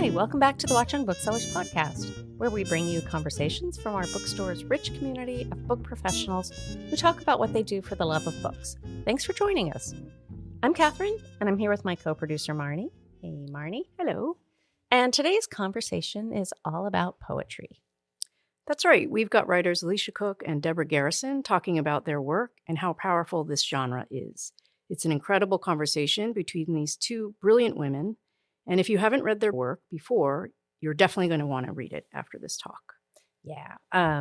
Hi, welcome back to the Watchung Booksellers Podcast, where we bring you conversations from our bookstore's rich community of book professionals who talk about what they do for the love of books. Thanks for joining us. I'm Catherine, and I'm here with my co-producer, Marnie. Hey, Marnie. Hello. And today's conversation is all about poetry. That's right. We've got writers Alicia Cook and Deborah Garrison talking about their work and how powerful this genre is. It's an incredible conversation between these two brilliant women. And if you haven't read their work before, you're definitely going to want to read it after this talk. Yeah,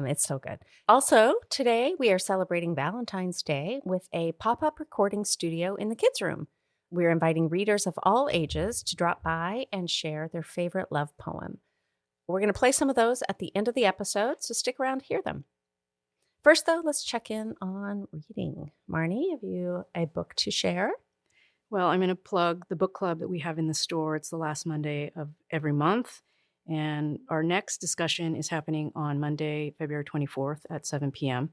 it's so good. Also, today we are celebrating Valentine's Day with a pop-up recording studio in the kids' room. We're inviting readers of all ages to drop by and share their favorite love poem. We're going to play some of those at the end of the episode, so stick around to hear them. First, though, let's check in on reading. Marnie, have you a book to share? Well, I'm going to plug the book club that we have in the store. It's the last Monday of every month. And our next discussion is happening on Monday, February 24th at 7 p.m.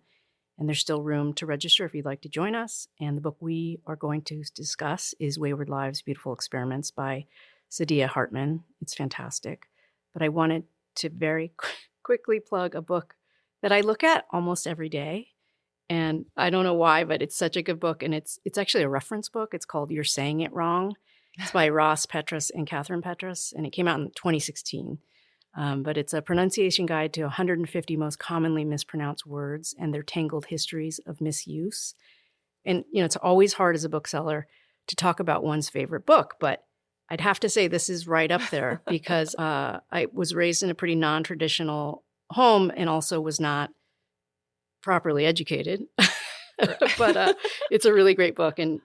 And there's still room to register if you'd like to join us. And the book we are going to discuss is Wayward Lives, Beautiful Experiments by Saidiya Hartman. It's fantastic. But I wanted to very quickly plug a book that I look at almost every day. And I don't know why, but it's such a good book. And it's actually a reference book. It's called You're Saying It Wrong. It's by Ross Petras and Catherine Petras. And it came out in 2016. But it's a pronunciation guide to 150 most commonly mispronounced words and their tangled histories of misuse. And, it's always hard as a bookseller to talk about one's favorite book. But I'd have to say this is right up there because I was raised in a pretty non-traditional home and also was not properly educated, but it's a really great book. And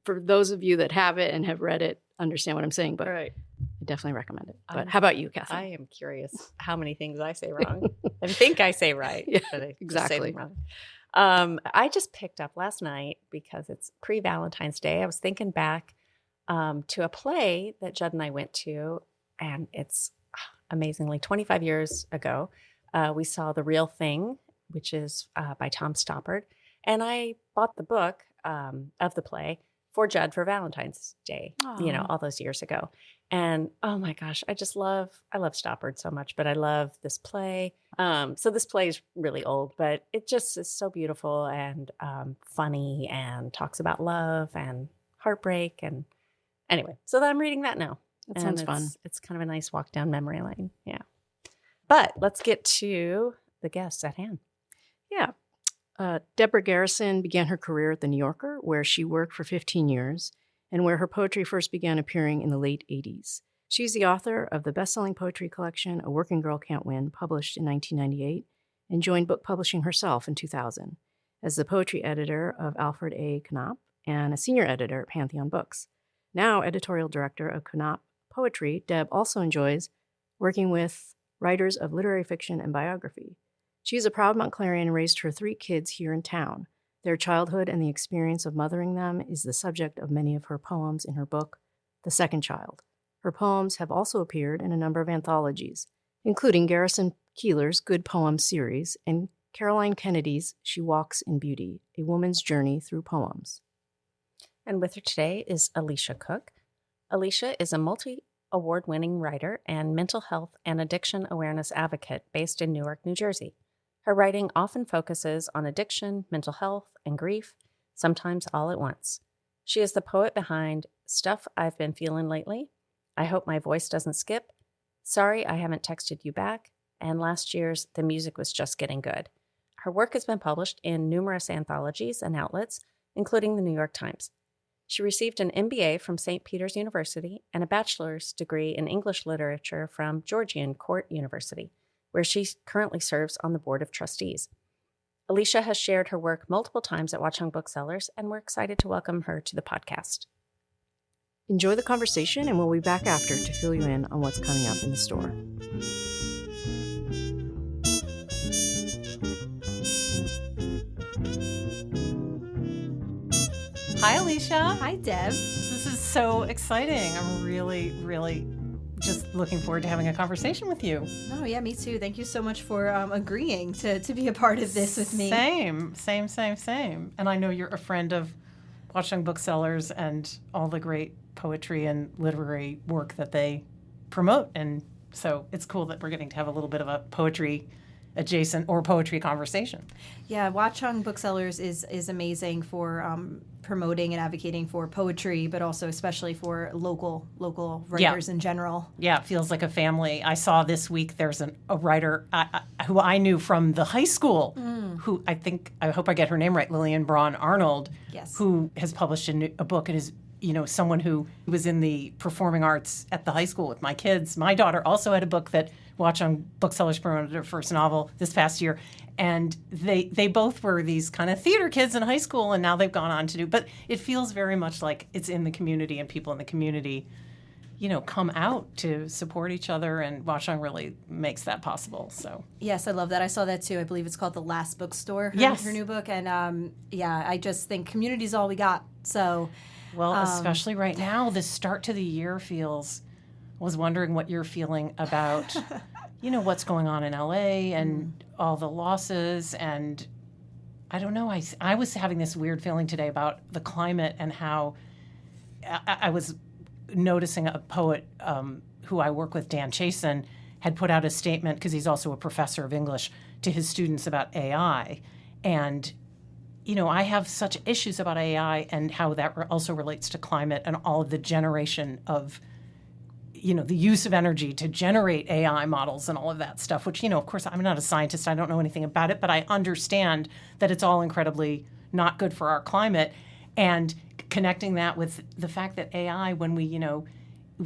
for those of you that have it and have read it, understand what I'm saying, but right. I definitely recommend it. But how about you, Catherine? I am curious how many things I say wrong and think I say right. Yeah, but I exactly. Say them wrong. I just picked up last night because it's pre-Valentine's Day. I was thinking back to a play that Judd and I went to, and it's amazingly 25 years ago. We saw The Real Thing, which is by Tom Stoppard. And I bought the book of the play for Judd for Valentine's Day, all those years ago. And oh my gosh, I love Stoppard so much, but I love this play. So this play is really old, but it just is so beautiful and funny and talks about love and heartbreak. And anyway, so I'm reading that now. That sounds fun. It's kind of a nice walk down memory lane. Yeah. But let's get to the guests at hand. Yeah. Deborah Garrison began her career at The New Yorker, where she worked for 15 years, and where her poetry first began appearing in the late 80s. She's the author of the bestselling poetry collection, A Working Girl Can't Win, published in 1998, and joined book publishing herself in 2000 as the poetry editor of Alfred A. Knopf and a senior editor at Pantheon Books. Now editorial director of Knopf Poetry, Deb also enjoys working with writers of literary fiction and biography. She is a proud Montclairian and raised her 3 kids here in town. Their childhood and the experience of mothering them is the subject of many of her poems in her book, The Second Child. Her poems have also appeared in a number of anthologies, including Garrison Keillor's Good Poems series and Caroline Kennedy's She Walks in Beauty, A Woman's Journey Through Poems. And with her today is Alicia Cook. Alicia is a multi-award-winning writer and mental health and addiction awareness advocate based in Newark, New Jersey. Her writing often focuses on addiction, mental health, and grief, sometimes all at once. She is the poet behind Stuff I've Been Feeling Lately, I Hope My Voice Doesn't Skip, Sorry I Haven't Texted You Back, and last year's The Music Was Just Getting Good. Her work has been published in numerous anthologies and outlets, including the New York Times. She received an MBA from St. Peter's University and a bachelor's degree in English literature from Georgian Court University, where she currently serves on the board of trustees. Alicia has shared her work multiple times at Watchung Booksellers, and we're excited to welcome her to the podcast. Enjoy the conversation, and we'll be back after to fill you in on what's coming up in the store. Hi, Alicia. Hi, Deb. This is so exciting. I'm really, really just looking forward to having a conversation with you. Oh, yeah, me too. Thank you so much for agreeing to be a part of this with me. Same. And I know you're a friend of Watchung Booksellers and all the great poetry and literary work that they promote. And so it's cool that we're getting to have a little bit of a poetry adjacent or poetry conversation. Yeah, Watchung Booksellers is amazing for promoting and advocating for poetry, but also especially for local writers in general. Yeah, it feels like a family. I saw this week there's a writer who I knew from the high school, who I hope I get her name right, Lillian Braun Arnold, Yes. who has published a book and is someone who was in the performing arts at the high school with my kids. My daughter also had a book that Watchung Booksellers promoted her first novel this past year. And they both were these kind of theater kids in high school, and now they've gone on to do. But it feels very much like it's in the community, and people in the community, come out to support each other, and Watchung really makes that possible. So yes, I love that. I saw that too. I believe it's called The Last Bookstore. Yes, her new book, and I just think community is all we got. So, well, especially right now, the start to the year was wondering what you're feeling about, what's going on in LA and all the losses. And I don't know, I was having this weird feeling today about the climate and how I was noticing a poet who I work with, Dan Chasen, had put out a statement, because he's also a professor of English, to his students about AI. And I have such issues about AI and how that also relates to climate and all of the generation of the use of energy to generate AI models and all of that stuff, which, of course, I'm not a scientist. I don't know anything about it, but I understand that it's all incredibly not good for our climate. And connecting that with the fact that AI, when we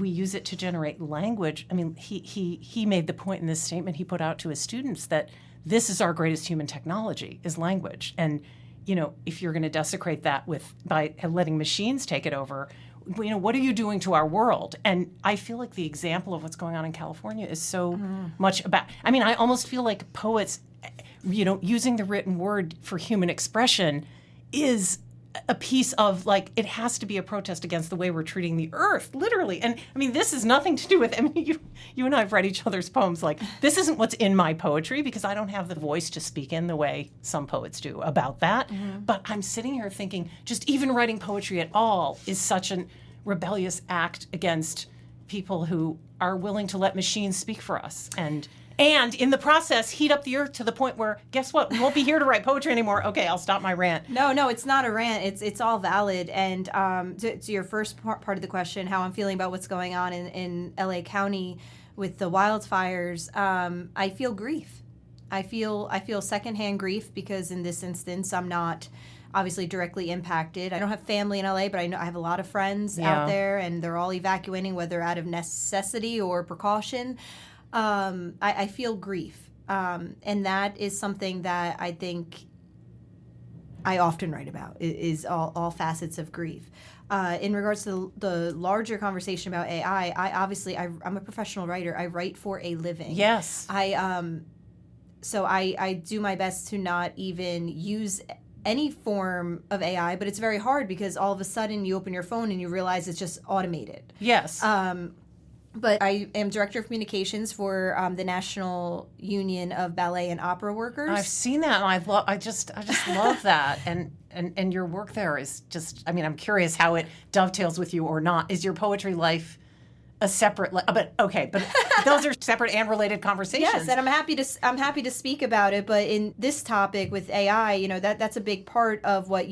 use it to generate language, I mean, he made the point in this statement he put out to his students that this is our greatest human technology, is language. And, if you're going to desecrate that by letting machines take it over, what are you doing to our world? And I feel like the example of what's going on in California is so much about, I almost feel like poets, using the written word for human expression is a piece of, it has to be a protest against the way we're treating the earth, literally. And this is nothing to do with, you and I have read each other's poems. This isn't what's in my poetry, because I don't have the voice to speak in the way some poets do about that. But I'm sitting here thinking, just even writing poetry at all is such a rebellious act against people who are willing to let machines speak for us. And in the process, heat up the earth to the point where, guess what? We won't be here to write poetry anymore. Okay, I'll stop my rant. No, it's not a rant. It's all valid. And to your first part of the question, how I'm feeling about what's going on in LA County with the wildfires, I feel grief. I feel secondhand grief, because in this instance, I'm not obviously directly impacted. I don't have family in LA, but I know I have a lot of friends out there, and they're all evacuating, whether out of necessity or precaution. I feel grief, and that is something that I think I often write about, is all facets of grief. In regards to the larger conversation about AI, I'm a professional writer. I write for a living. Yes. So I do my best to not even use any form of AI, but it's very hard, because all of a sudden you open your phone and you realize it's just automated. Yes. But I am director of communications for the National Union of Ballet and Opera Workers. I've seen that, and I just love that, and your work there is just. I'm curious how it dovetails with you or not. Is your poetry life a separate? But those are separate and related conversations. Yes, and I'm happy to speak about it. But in this topic with AI, that's a big part of what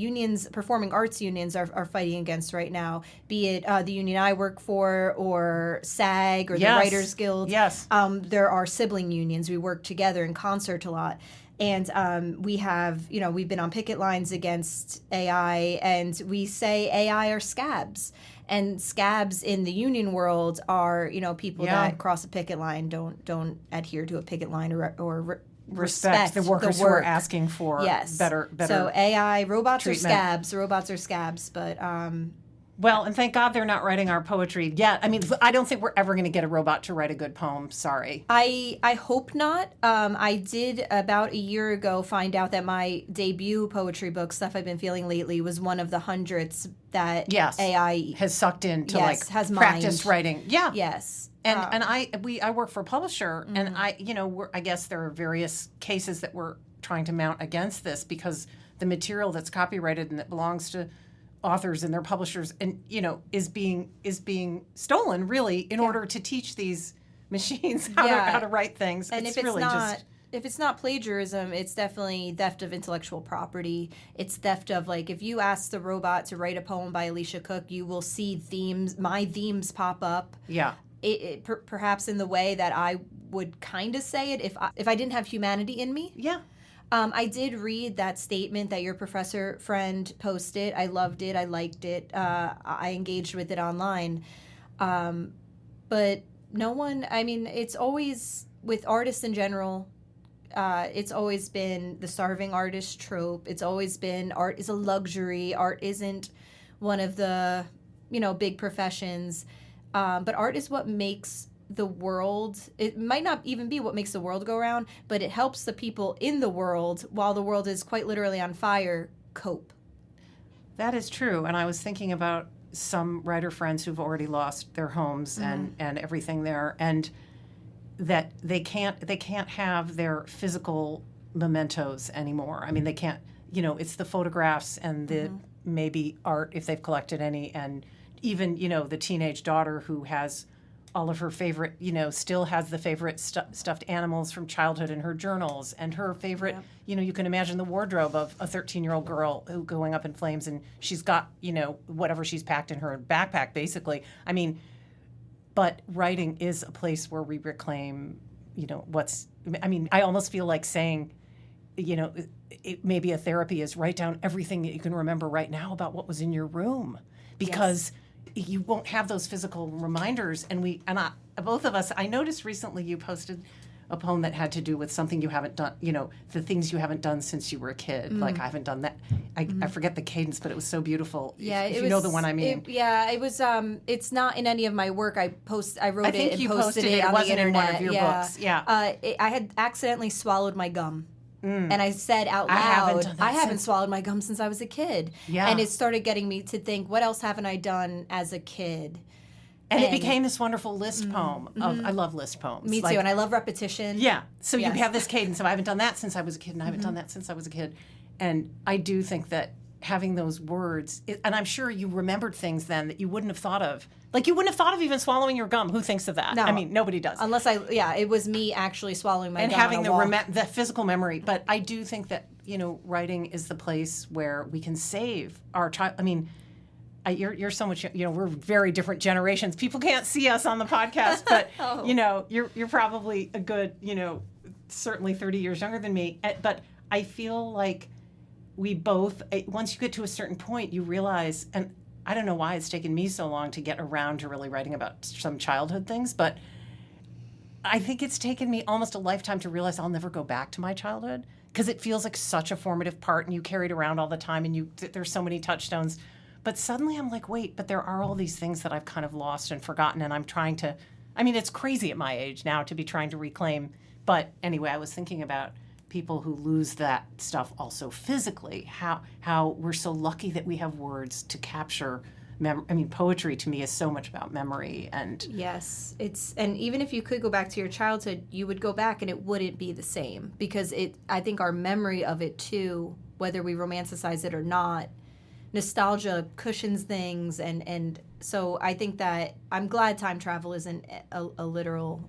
performing arts unions are fighting against right now. Be it the union I work for, or SAG, or the Writers Guild. Yes, there are sibling unions. We work together in concert a lot. And we have, we've been on picket lines against AI, and we say AI are scabs. And scabs in the union world are, people that cross a picket line, don't adhere to a picket line or respect the workers who are asking for better. So AI, robots treatment. are scabs. Robots are scabs, but well, and thank God they're not writing our poetry yet. I don't think we're ever going to get a robot to write a good poem. Sorry. I hope not. I did about a year ago find out that my debut poetry book, Stuff I've Been Feeling Lately, was one of the hundreds that AI has sucked in to has practice mined. writing. Yeah. Yes. And I work for a publisher, and I guess there are various cases that we're trying to mount against this, because the material that's copyrighted and that belongs to authors and their publishers, and is being stolen really in order to teach these machines how to write things. And it's if it's really not if it's not plagiarism, it's definitely theft of intellectual property. It's theft of, like, if you ask the robot to write a poem by Alicia Cook, you will see my themes pop up. Yeah. Perhaps in the way that I would kind of say it if I didn't have humanity in me. Yeah. I did read that statement that your professor friend posted. I loved it. I liked it. I engaged with it online. But no one, I mean, it's always, with artists in general, it's always been the starving artist trope. It's always been art is a luxury. Art isn't one of the, big professions. But art is what makes the world, it might not even be what makes the world go round, but it helps the people in the world, while the world is quite literally on fire, cope. That is true. And I was thinking about some writer friends who've already lost their homes and everything there, and that they can't have their physical mementos anymore. I mean, they can't, it's the photographs and the maybe art, if they've collected any, and even, the teenage daughter who has all of her favorite, still has the favorite stuffed animals from childhood in her journals, and her favorite, you can imagine the wardrobe of a 13-year-old girl who going up in flames, and she's got, whatever she's packed in her backpack, basically. I mean, but writing is a place where we reclaim, I almost feel like saying, maybe a therapy is write down everything that you can remember right now about what was in your room, because you won't have those physical reminders. And both of us, I noticed recently you posted a poem that had to do with something you haven't done, the things you haven't done since you were a kid. Like, I haven't done that. I forget the cadence, but it was so beautiful. Yeah, if you know the one I mean. It was, it's not in any of my work. I wrote it and posted it on the internet. It wasn't in one of your books. Yeah. I had accidentally swallowed my gum. And I said out loud, I haven't swallowed my gum since I was a kid. Yeah. And it started getting me to think, what else haven't I done as a kid? And it became this wonderful list poem. I love list poems. Me too, and I love repetition. Yeah. So you have this cadence of, I haven't done that since I was a kid, and I haven't done that since I was a kid. And I do think that having those words, and I'm sure you remembered things then that you wouldn't have thought of. Like, you wouldn't have thought of even swallowing your gum. Who thinks of that? No. I mean, nobody does. Unless it was me actually swallowing my gum. And having the physical memory. But I do think that, writing is the place where we can save our child. I mean, you're so much, we're very different generations. People can't see us on the podcast, but, you're probably a good, certainly 30 years younger than me. But I feel like we both, once you get to a certain point, you realize, and I don't know why it's taken me so long to get around to really writing about some childhood things, but I think it's taken me almost a lifetime to realize I'll never go back to my childhood, because it feels like such a formative part, and you carry it around all the time, and there's so many touchstones. But suddenly I'm like, wait, but there are all these things that I've kind of lost and forgotten, and I'm trying to, it's crazy at my age now to be trying to reclaim. But anyway, I was thinking about people who lose that stuff also physically, how we're so lucky that we have words to capture poetry to me is so much about memory. And yes, and even if you could go back to your childhood, you would go back and it wouldn't be the same, because I think our memory of it too, whether we romanticize it or not, nostalgia cushions things, and so I think that I'm glad time travel isn't a literal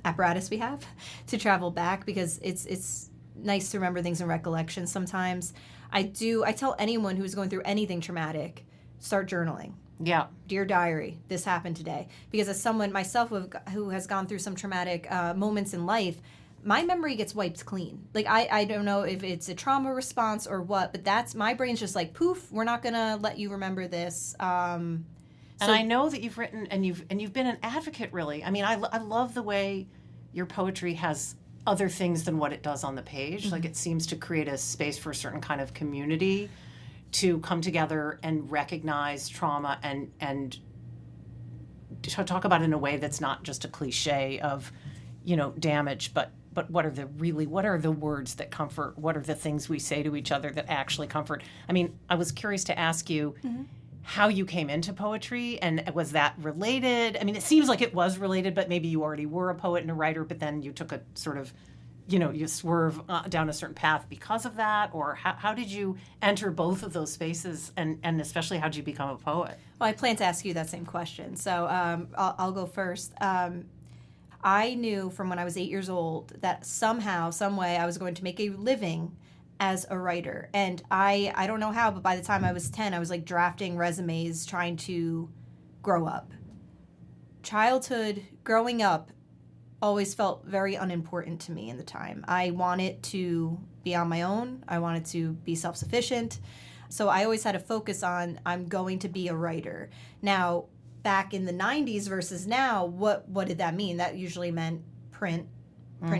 apparatus we have to travel back, because it's nice to remember things in recollection sometimes. I tell anyone who's going through anything traumatic, start journaling. Yeah. Dear diary, this happened today. Because as someone myself who has gone through some traumatic moments in life, my memory gets wiped clean. Like, I don't know if it's a trauma response or what, but that's, my brain's just like, poof, we're not going to let you remember this. And I know that you've written, and you've been an advocate, really. I mean, I love the way your poetry has other things than what it does on the page. Like, it seems to create a space for a certain kind of community to come together and recognize trauma and to talk about it in a way that's not just a cliche of, damage, but what are the words that comfort? What are the things we say to each other that actually comfort? I mean, I was curious to ask you how you came into poetry, and was that related? I mean, it seems like it was related, but maybe you already were a poet and a writer, but then you took a sort of you swerve down a certain path because of that? Or how did you enter both of those spaces? And especially, how did you become a poet? Well, I plan to ask you that same question. So I'll go first. I knew from when I was 8 years old that somehow, some way, I was going to make a living as a writer. And I don't know how, but by the time I was 10, I was like drafting resumes, trying to grow up. Childhood, growing up, always felt very unimportant to me in the time. I wanted to be on my own. I wanted to be self-sufficient. So I always had a focus on, I'm going to be a writer. Now, back in the 90s versus now, what did that mean? That usually meant print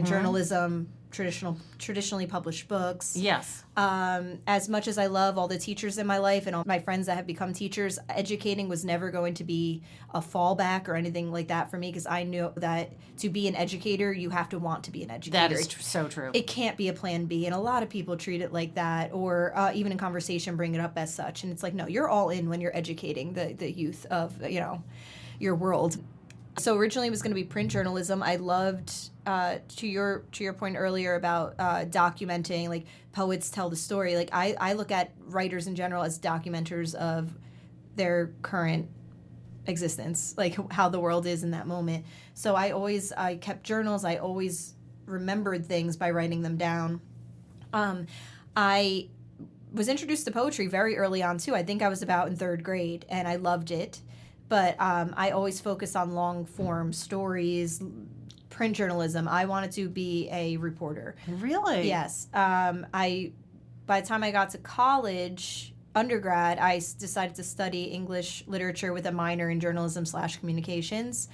journalism, traditionally published books. Yes. As much as I love all the teachers in my life and all my friends that have become teachers, educating was never going to be a fallback or anything like that for me, because I knew that to be an educator, you have to want to be an educator. That is so true. It can't be a plan B, and a lot of people treat it like that, or even in conversation bring it up as such. And it's like, no, you're all in when you're educating the youth of your world. So originally it was going to be print journalism. I loved, to your point earlier about documenting, like poets tell the story. Like I look at writers in general as documenters of their current existence, like how the world is in that moment. So I kept journals. I always remembered things by writing them down. I was introduced to poetry very early on too. I think I was about in 3rd grade, and I loved it. But I always focused on long-form stories, print journalism. I wanted to be a reporter. Really? Yes. By the time I got to college, undergrad, I decided to study English literature with a minor in journalism/communications.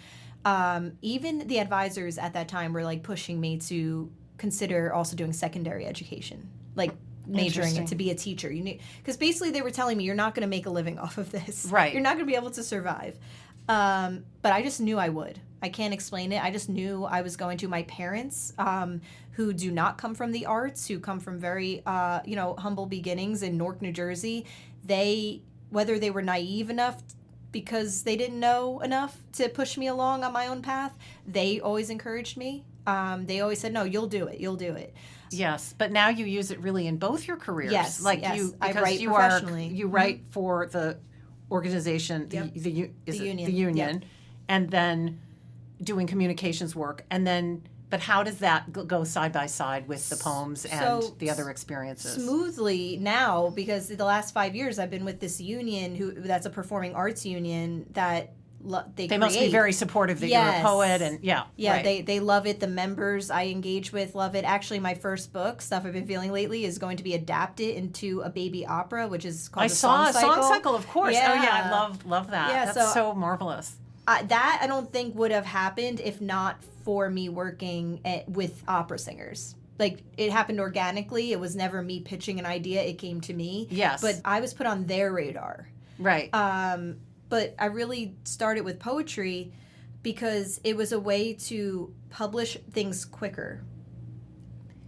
Even the advisors at that time were like pushing me to consider also doing secondary education, like majoring it to be a teacher. You need, because basically they were telling me, you're not going to make a living off of this. Right. You're not going to be able to survive. But I just knew I would. I can't explain it. I just knew I was going to. My parents, who do not come from the arts, who come from very, humble beginnings in Newark, New Jersey, whether they were naive enough because they didn't know enough to push me along on my own path, they always encouraged me. They always said, no, you'll do it. You'll do it. Yes, but now you use it really in both your careers. Yes, because I write you professionally. You write for the organization, the union, Yep. and then doing communications work, and then. But how does that go side by side with the poems and the other experiences? Smoothly now, because the last 5 years I've been with this union, that's a performing arts union that they must be very supportive that you're a poet, and right. They love it. The members I engage with love it. Actually, my first book, Stuff I've Been Feeling Lately, is going to be adapted into a baby opera, which is called Song Cycle, of course. Yeah. Oh yeah, I love that. Yeah, that's so marvelous. That I don't think would have happened if not for me working with opera singers. Like, it happened organically. It was never me pitching an idea. It came to me. Yes. But I was put on their radar. Right. But I really started with poetry because it was a way to publish things quicker.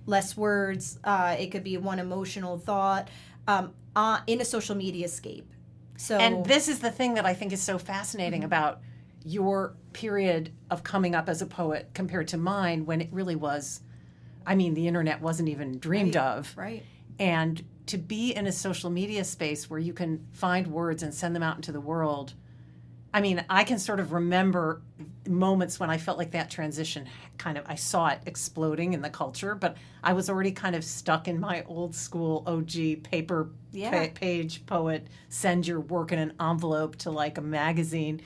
Less words. It could be one emotional thought in a social media scape. And this is the thing that I think is so fascinating about your period of coming up as a poet compared to mine, when it really was, I mean, the internet wasn't even dreamed of. Right. And to be in a social media space where you can find words and send them out into the world, I mean, I can sort of remember moments when I felt like that transition I saw it exploding in the culture, but I was already kind of stuck in my old school OG paper page poet, send your work in an envelope to like a magazine,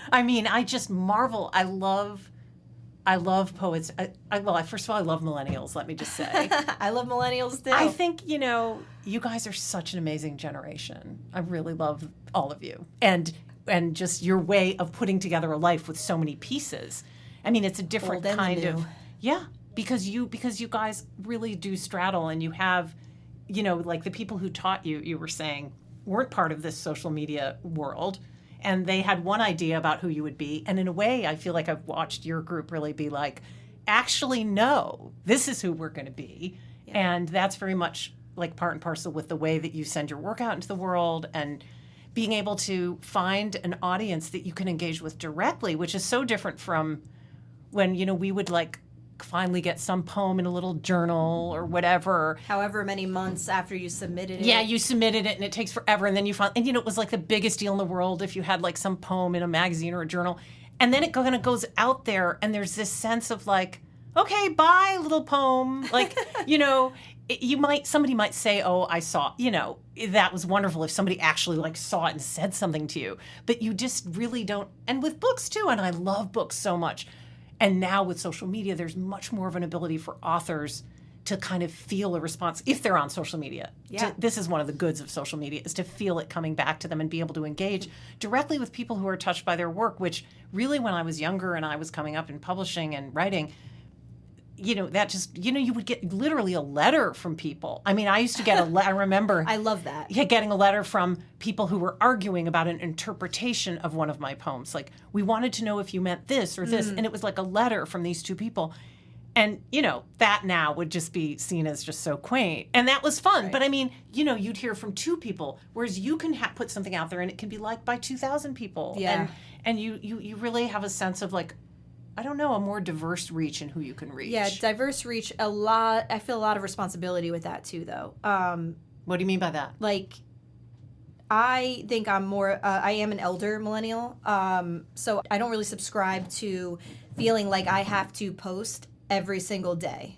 I mean, I just marvel. I love poets. First of all, I love millennials, let me just say. I love millennials too. I think, you guys are such an amazing generation. I really love all of you. And just your way of putting together a life with so many pieces. I mean, it's a different kind of, because you guys really do straddle, and you have, like the people who taught you were saying, weren't part of this social media world, and they had one idea about who you would be. And in a way, I feel like I've watched your group really be like, actually, no, this is who we're going to be. Yeah. And that's very much like part and parcel with the way that you send your work out into the world, and being able to find an audience that you can engage with directly, which is so different from when, we would like finally get some poem in a little journal or whatever. However many months after you submitted it. Yeah, you submitted it and it takes forever. And then you find, and it was like the biggest deal in the world if you had like some poem in a magazine or a journal. And then it kind of goes out there and there's this sense of like, okay, bye, little poem. Like, somebody might say, oh, I saw, that was wonderful if somebody actually like saw it and said something to you. But you just really don't. And with books too, and I love books so much. And now with social media, there's much more of an ability for authors to kind of feel a response if they're on social media. Yeah. This is one of the goods of social media, is to feel it coming back to them and be able to engage directly with people who are touched by their work, which really when I was younger and I was coming up in publishing and writing, that just, you would get literally a letter from people. I mean, I used to get I remember. I love that. Getting a letter from people who were arguing about an interpretation of one of my poems. Like, we wanted to know if you meant this or this. And it was like a letter from these two people. And, that now would just be seen as just so quaint. And that was fun. Right. But I mean, you'd hear from two people, whereas you can put something out there and it can be liked by 2,000 people. Yeah. And you really have a sense of like, I don't know, a more diverse reach in who you can reach. Yeah, diverse reach, a lot. I feel a lot of responsibility with that too, though. What do you mean by that? Like, I think I'm more, I am an elder millennial, so I don't really subscribe to feeling like I have to post every single day.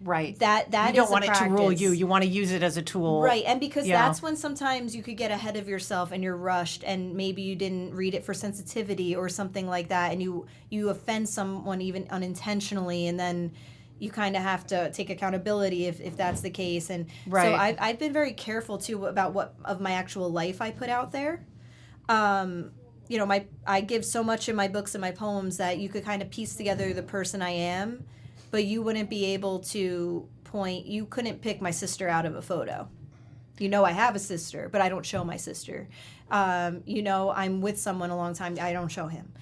Right. That you don't is want a it practice. to rule you. You want to use it as a tool. Right. And because that's when sometimes you could get ahead of yourself and you're rushed and maybe you didn't read it for sensitivity or something like that, and you offend someone even unintentionally, and then you kind of have to take accountability if that's the case. And so I've been very careful too about what of my actual life I put out there. I give so much in my books and my poems that you could kind of piece together the person I am, but you wouldn't be able to you couldn't pick my sister out of a photo. I have a sister, but I don't show my sister. I'm with someone a long time, I don't show him.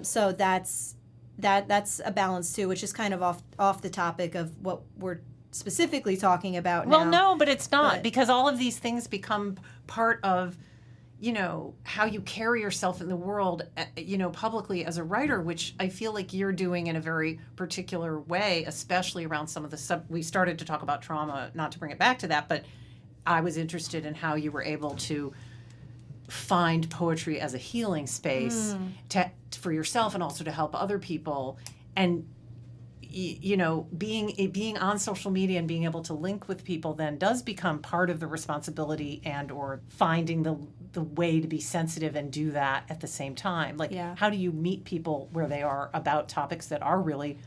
So that's a balance too, which is kind of off the topic of what we're specifically talking about now. Well, no, but it's not, because all of these things become part of how you carry yourself in the world, publicly as a writer, which I feel like you're doing in a very particular way, especially around some of the we started to talk about trauma, not to bring it back to that, but I was interested in how you were able to find poetry as a healing space for yourself and also to help other people. And being on social media and being able to link with people then does become part of the responsibility and or finding the way to be sensitive and do that at the same time. Like, how do you meet people where they are about topics that are really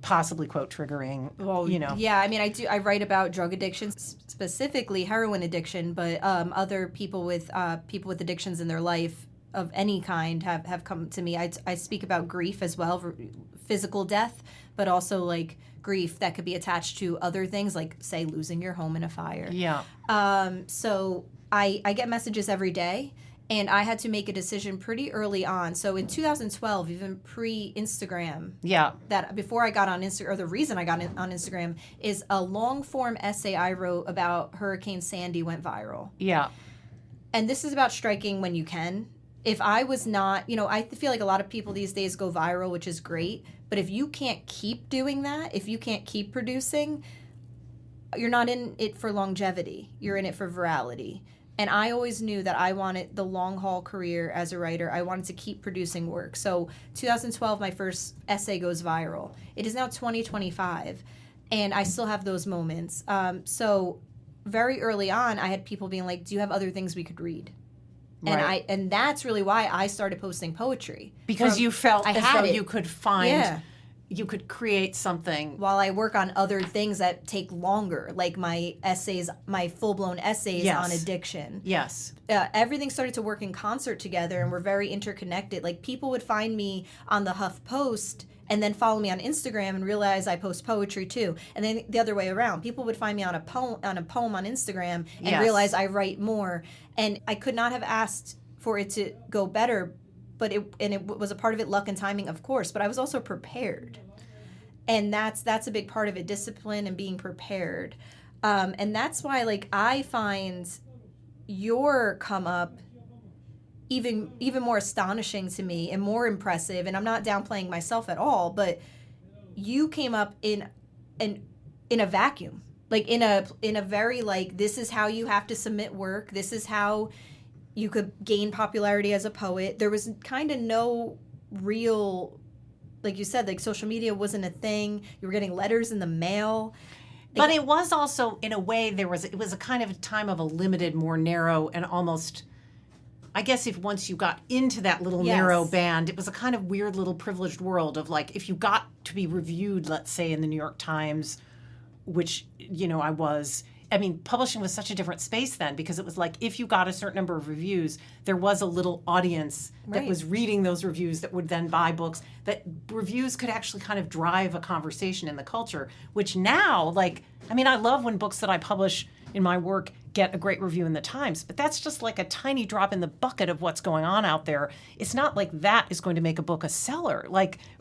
possibly, quote, triggering, Well, Yeah, I mean, I write about drug addiction, specifically heroin addiction, but other people with addictions in their life of any kind have come to me. I speak about grief as well, physical death, but also like grief that could be attached to other things, like say losing your home in a fire. Yeah. So I get messages every day, and I had to make a decision pretty early on. So in 2012, even pre-Instagram, that before I got on Instagram, or the reason I got on Instagram is a long form essay I wrote about Hurricane Sandy went viral. Yeah. And this is about striking when you can. If I was not, I feel like a lot of people these days go viral, which is great. But if you can't keep doing that, if you can't keep producing, you're not in it for longevity. You're in it for virality. And I always knew that I wanted the long haul career as a writer. I wanted to keep producing work. So 2012, my first essay goes viral. It is now 2025, and I still have those moments. So very early on, I had people being like, do you have other things we could read? Right. And that's really why I started posting poetry. Because you felt as though you could find, you could create something. While I work on other things that take longer, like my essays, my full-blown essays on addiction. Yes. Everything started to work in concert together, and we're very interconnected. Like, people would find me on the HuffPost and then follow me on Instagram and realize I post poetry too. And then the other way around. People would find me on a poem on Instagram and realize I write more. And I could not have asked for it to go better, but it was a part of it, luck and timing, of course, but I was also prepared. And that's a big part of it, discipline and being prepared. And that's why, like, I find your come up even more astonishing to me and more impressive. And I'm not downplaying myself at all, but you came up in a vacuum, like in a very like, this is how you have to submit work. This is how you could gain popularity as a poet. There was kind of no real, like you said, like social media wasn't a thing. You were getting letters in the mail. But it was also, in a way, it was a kind of a time of a limited, more narrow, and almost, I guess if once you got into that little narrow band, it was a kind of weird little privileged world of like, if you got to be reviewed, let's say in the New York Times, which, publishing was such a different space then, because it was like, if you got a certain number of reviews, there was a little audience that was reading those reviews that would then buy books, that reviews could actually kind of drive a conversation in the culture, which now, I love when books that I publish in my work get a great review in the Times, but that's just like a tiny drop in the bucket of what's going on out there. It's not like that is going to make a book a seller,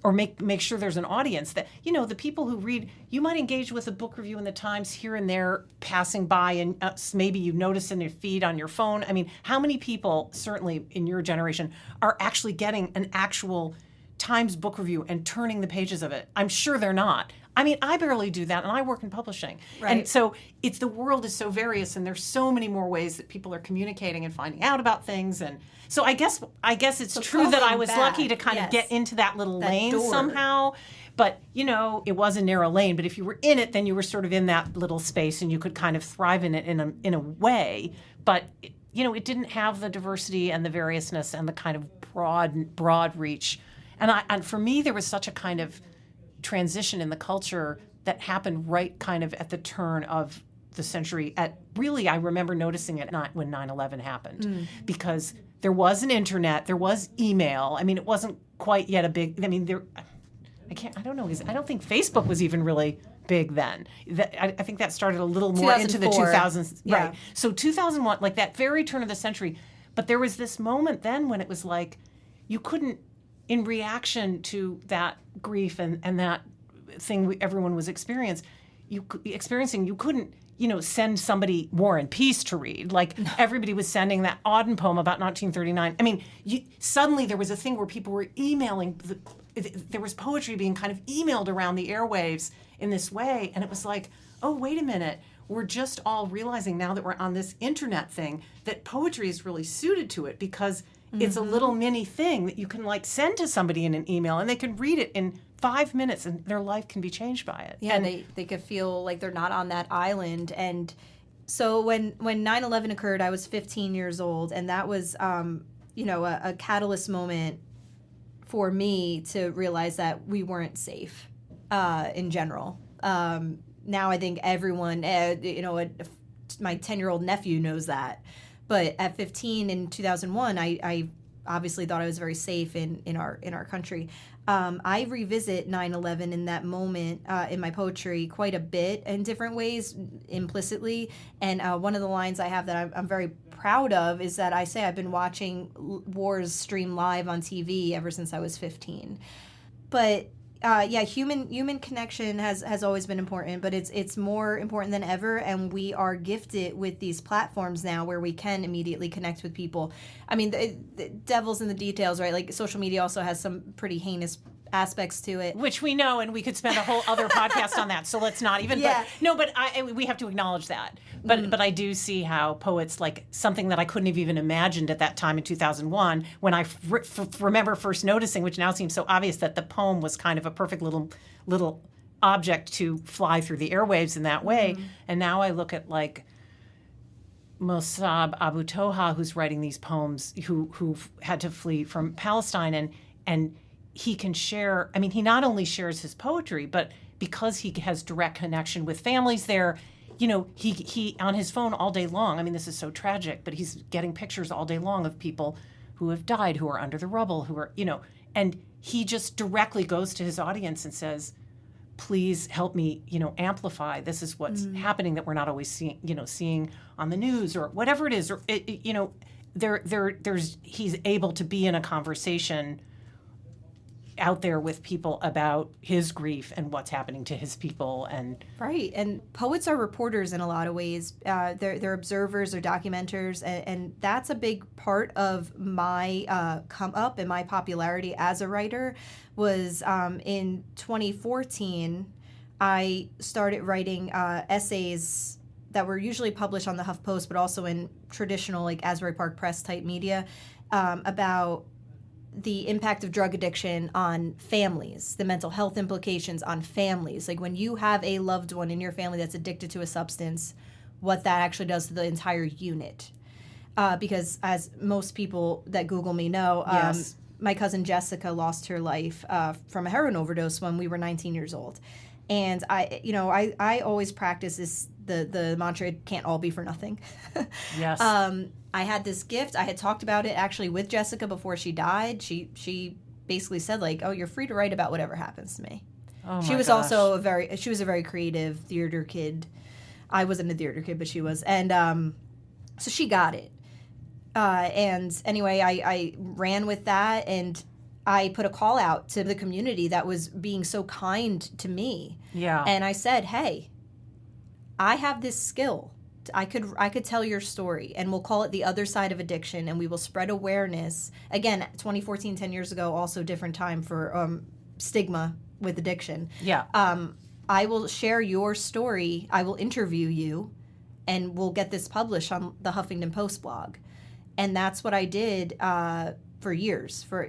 or make sure there's an audience that, the people who read, you might engage with a book review in the Times here and there passing by, and maybe you notice in your feed on your phone. I mean, how many people, certainly in your generation, are actually getting an actual Times book review and turning the pages of it? I'm sure they're not. I barely do that, and I work in publishing. Right. And so the world is so various, and there's so many more ways that people are communicating and finding out about things. And so I guess it's true that I was lucky to kind of get into that little lane somehow. But, it was a narrow lane. But if you were in it, then you were sort of in that little space, and you could kind of thrive in it in a way. But, it didn't have the diversity and the variousness and the kind of broad reach. And for me, there was such a kind of transition in the culture that happened right kind of at the turn of the century. I remember noticing it not when 9/11 happened, because there was an internet, there was email. It wasn't quite yet a big, I don't know. I don't think Facebook was even really big then. I think that started a little more into the 2000s. Yeah. Right. So 2001, like that very turn of the century. But there was this moment then when it was like, you couldn't, in reaction to that grief and that thing everyone was experiencing, you couldn't, send somebody War and Peace to read. Everybody was sending that Auden poem about 1939. Suddenly there was a thing where people were emailing. There was poetry being kind of emailed around the airwaves in this way. And it was like, oh, wait a minute. We're just all realizing now that we're on this internet thing that poetry is really suited to it, because it's a little mini thing that you can send to somebody in an email, and they can read it in 5 minutes, and their life can be changed by it. Yeah, and they could feel like they're not on that island. And so when 9/11 occurred, I was 15 years old, and that was a catalyst moment for me to realize that we weren't safe in general. Now I think everyone, my 10-year-old nephew knows that. But at 15 in 2001, I obviously thought I was very safe in our country. I revisit 9/11 in that moment in my poetry quite a bit in different ways, implicitly. And one of the lines I have that I'm very proud of is that I say I've been watching wars stream live on TV ever since I was 15. But human connection has always been important, but it's more important than ever, and we are gifted with these platforms now where we can immediately connect with people. The devil's in the details, right? Like, social media also has some pretty heinous aspects to it, which we know, and we could spend a whole other podcast on that. So let's not even. Yeah. We have to acknowledge that. But I do see how poets, something that I couldn't have even imagined at that time in 2001, when I remember first noticing, which now seems so obvious, that the poem was kind of a perfect little object to fly through the airwaves in that way. And now I look at Mossab Abu Toha, who's writing these poems, who had to flee from Palestine, and he can share. He not only shares his poetry, but because he has direct connection with families there, he on his phone all day long. This is so tragic, but he's getting pictures all day long of people who have died, who are under the rubble, who are, and he just directly goes to his audience and says, please help me, amplify. This is what's happening that we're not always seeing on the news, or whatever it is, or he's able to be in a conversation out there with people about his grief and what's happening to his people. And right. And poets are reporters in a lot of ways. They're observers or documenters. And that's a big part of my come up and my popularity as a writer was in 2014, I started writing essays that were usually published on the HuffPost, but also in traditional like Asbury Park Press type media about the impact of drug addiction on families, the mental health implications on families. Like when you have a loved one in your family that's addicted to a substance, what that actually does to the entire unit. Because as most people that Google me know, yes. My cousin Jessica lost her life from a heroin overdose when we were 19 years old. And I always practice this, the mantra, it can't all be for nothing. Yes. I had this gift. I had talked about it actually with Jessica before she died. She basically said like, "Oh, you're free to write about whatever happens to me." Oh my she was gosh. also she was a very creative theater kid. I wasn't a theater kid, but she was, and so she got it. And anyway, I ran with that, and I put a call out to the community that was being so kind to me. Yeah. And I said, "Hey, I have this skill. I could tell your story, and we'll call it The Other Side of Addiction, and we will spread awareness." Again, 2014, 10 years ago, also different time for stigma with addiction. Yeah. I will share your story. I will interview you, and we'll get this published on the Huffington Post blog. And that's what I did for years. I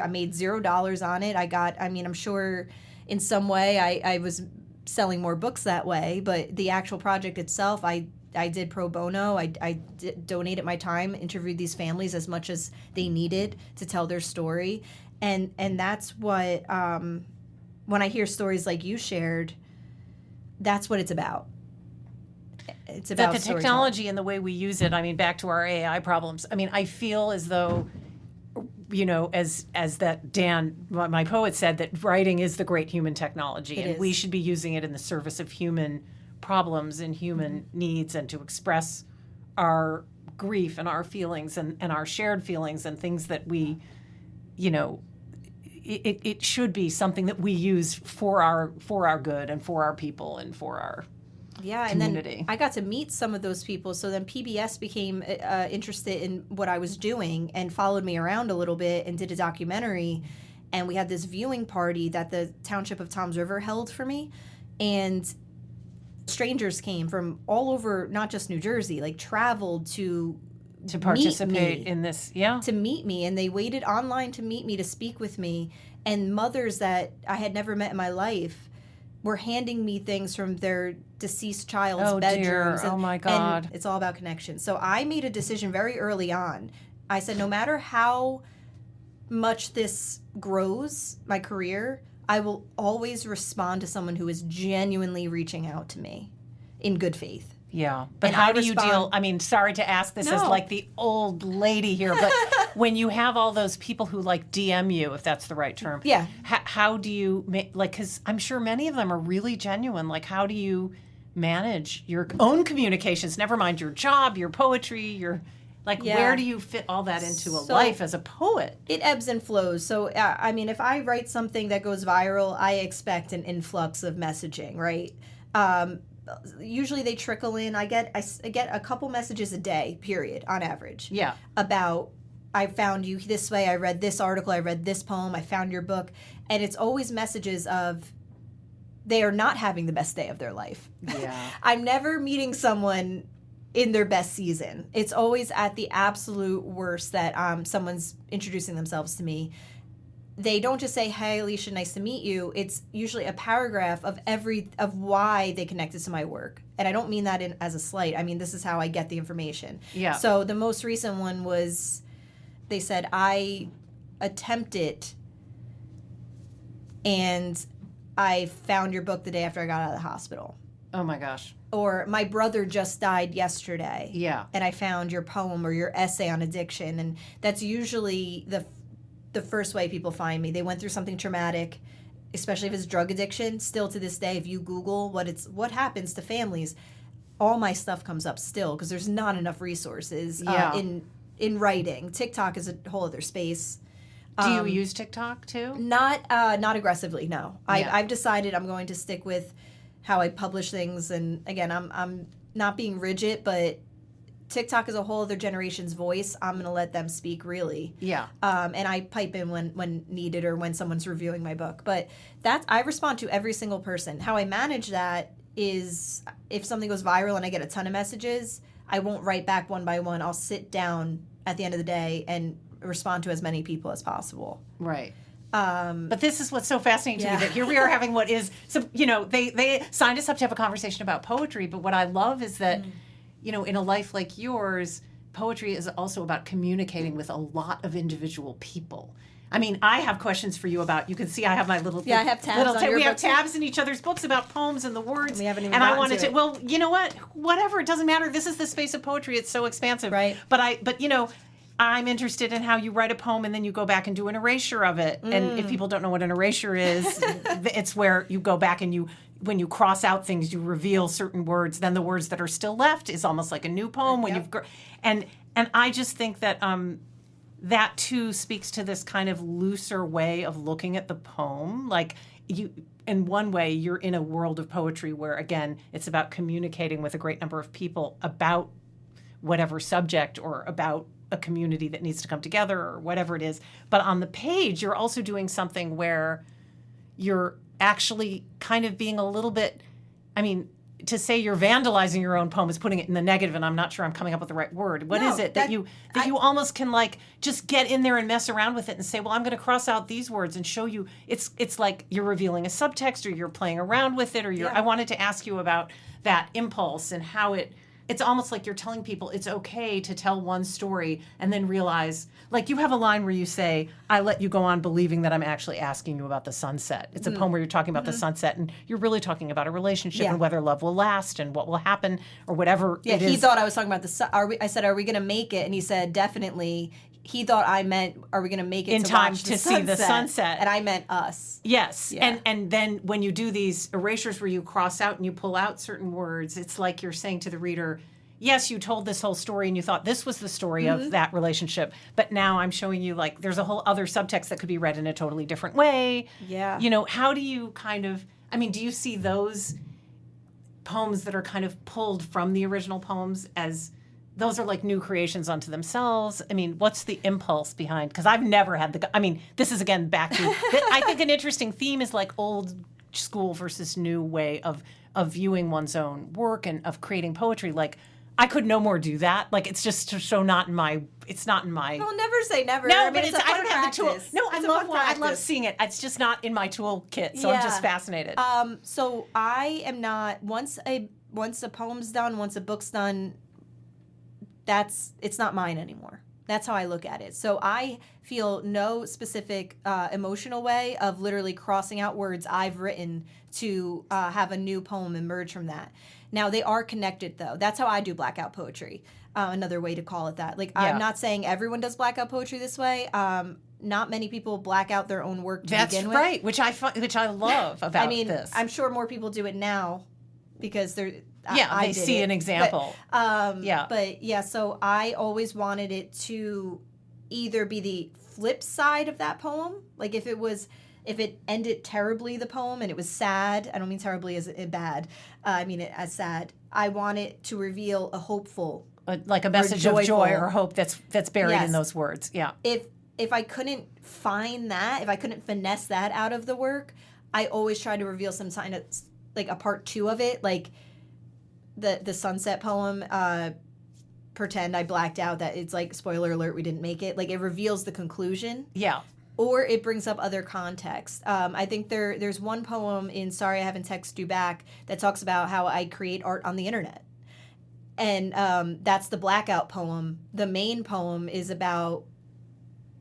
made $0 on it. I'm sure in some way I was selling more books that way, but the actual project itself, I did pro bono. I donated my time, interviewed these families as much as they needed to tell their story, and that's what when I hear stories like you shared, that's what it's about. It's about that the technology and the way we use it. I mean, back to our AI problems. I mean, I feel as though, as that Dan, my poet, said, that writing is the great human technology, and we should be using it in the service of human problems and human needs, and to express our grief and our feelings and our shared feelings and things that we, it should be something that we use for our good and for our people and for our community. And then I got to meet some of those people. So then PBS became interested in what I was doing and followed me around a little bit and did a documentary. And we had this viewing party that the Township of Toms River held for me. And strangers came from all over, not just New Jersey, like traveled to participate in this, to meet me. And they waited online to meet me, to speak with me. And mothers that I had never met in my life were handing me things from their deceased child's bedrooms. Oh my God. And it's all about connection. So I made a decision very early on. I said, no matter how much this grows, my career, I will always respond to someone who is genuinely reaching out to me in good faith. Yeah. But And how I do you respond- deal? I mean, sorry to ask this as No. like the old lady here, but when you have all those people who like DM you, if that's the right term. Yeah. How do you because I'm sure many of them are really genuine. Like, how do you manage your own communications? Never mind your job, your poetry, where do you fit all that into a life as a poet? It ebbs and flows. So, if I write something that goes viral, I expect an influx of messaging, right? Usually they trickle in. I get a couple messages a day, period, on average. Yeah. About, I found you this way, I read this article, I read this poem, I found your book. And it's always messages of they are not having the best day of their life. Yeah. I'm never meeting someone in their best season. It's always at the absolute worst that someone's introducing themselves to me. They don't just say, "Hey, Alicia, nice to meet you." It's usually a paragraph of why they connected to my work. And I don't mean that as a slight. I mean, this is how I get the information. Yeah. So the most recent one was, they said, "I attempted and I found your book the day after I got out of the hospital." Oh my gosh. Or, "My brother just died yesterday. Yeah. And I found your poem or your essay on addiction." And that's usually the first way people find me. They went through something traumatic, especially if it's drug addiction. Still to this day, if you Google what happens to families, all my stuff comes up still because there's not enough resources in writing. TikTok is a whole other space. Do you use TikTok too? Not aggressively, no. Yeah. I've decided I'm going to stick with how I publish things, and again, I'm not being rigid, but TikTok is a whole other generation's voice. I'm going to let them speak, really. Yeah. And I pipe in when needed or when someone's reviewing my book. But I respond to every single person. How I manage that is if something goes viral and I get a ton of messages, I won't write back one by one. I'll sit down at the end of the day and respond to as many people as possible. Right. But this is what's so fascinating to me, that here we are having what is, so, they signed us up to have a conversation about poetry, but what I love is that, in a life like yours, poetry is also about communicating with a lot of individual people. I mean, I have questions for you about, you can see I have my little... Yeah, I have tabs on your We have books. tabs in each other's books about poems and the words. And we haven't even and I gotten wanted to it. Well, you know what? Whatever, it doesn't matter. This is the space of poetry. It's so expansive. Right. But I'm interested in how you write a poem and then you go back and do an erasure of it. And if people don't know what an erasure is, it's where you go back and when you cross out things, you reveal certain words. Then the words that are still left is almost like a new poem. When and I just think that that too speaks to this kind of looser way of looking at the poem. Like in one way, you're in a world of poetry where, again, it's about communicating with a great number of people about whatever subject or about a community that needs to come together or whatever it is. But on the page, you're also doing something where you're actually kind of being a little bit, to say you're vandalizing your own poem is putting it in the negative, and I'm not sure I'm coming up with the right word. What is it that you almost can just get in there and mess around with it and say, well, I'm going to cross out these words and show you. It's like you're revealing a subtext or you're playing around with it I wanted to ask you about that impulse and how it's almost like you're telling people it's okay to tell one story and then realize, like you have a line where you say, I let you go on believing that I'm actually asking you about the sunset. It's a poem where you're talking about the sunset and you're really talking about a relationship and whether love will last and what will happen or whatever it is. He thought I was talking about the sun. I said, are we going to make it? And he said, definitely. He thought I meant, are we going to make it in to time watch to see the sunset? And I meant us. Yes. Yeah. And then when you do these erasures where you cross out and you pull out certain words, it's like you're saying to the reader, yes, you told this whole story and you thought this was the story of that relationship, but now I'm showing you there's a whole other subtext that could be read in a totally different way. Yeah. How do you do you see those poems that are kind of pulled from the original poems as those are like new creations unto themselves? What's the impulse behind? Because I've never had this is again back to, I think an interesting theme is like old school versus new way of viewing one's own work and of creating poetry. I could no more do that. It's just so not in my. It's not in my. Well, never say never. No, but it's a fun I don't have the tool. practice. No, It's I a love fun practice. I love seeing it. It's just not in my toolkit. So I'm just fascinated. So I am not. Once a poem's done, once a book's done, it's not mine anymore. That's how I look at it. So I feel no specific emotional way of literally crossing out words I've written to have a new poem emerge from that. Now, they are connected, though. That's how I do blackout poetry, another way to call it that. I'm not saying everyone does blackout poetry this way. Not many people black out their own work to begin with. That's right, which I love about this. I'm sure more people do it now because they're... I they see an example. But so I always wanted it to either be the flip side of that poem. Like if it ended terribly, the poem, and it was sad, I don't mean terribly as bad, I mean it as sad, I want it to reveal a hopeful, like a message of joy or hope that's buried in those words. Yeah. If I couldn't find that, if I couldn't finesse that out of the work, I always try to reveal some kind of, like a part 2 of it, like the sunset poem, pretend I blacked out that it's like, spoiler alert, we didn't make it. Like, it reveals the conclusion. Yeah. Or it brings up other context. I think there's one poem in Sorry I Haven't Texted You Back that talks about how I create art on the internet. And that's the blackout poem. The main poem is about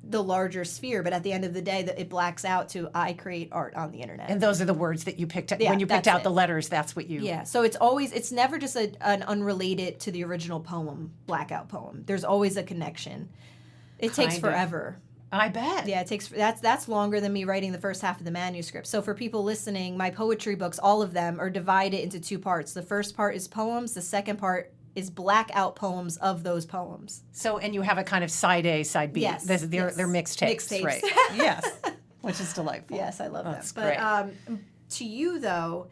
the larger sphere, but at the end of the day, it blacks out to I create art on the internet. And those are the words that you picked up. When you picked out the letters, that's what you... Yeah, so it's never just an unrelated to the original poem, blackout poem. There's always a connection. It takes forever. I bet. Yeah, it takes that's longer than me writing the first half of the manuscript. So for people listening, my poetry books, all of them, are divided into 2 parts. The first part is poems. The second part is black out poems of those poems. So, and you have a kind of side A, side B. Yes. They're mixtapes, Mixtapes. right? Yes, which is delightful. Yes, I love That's them. great. But to you, though,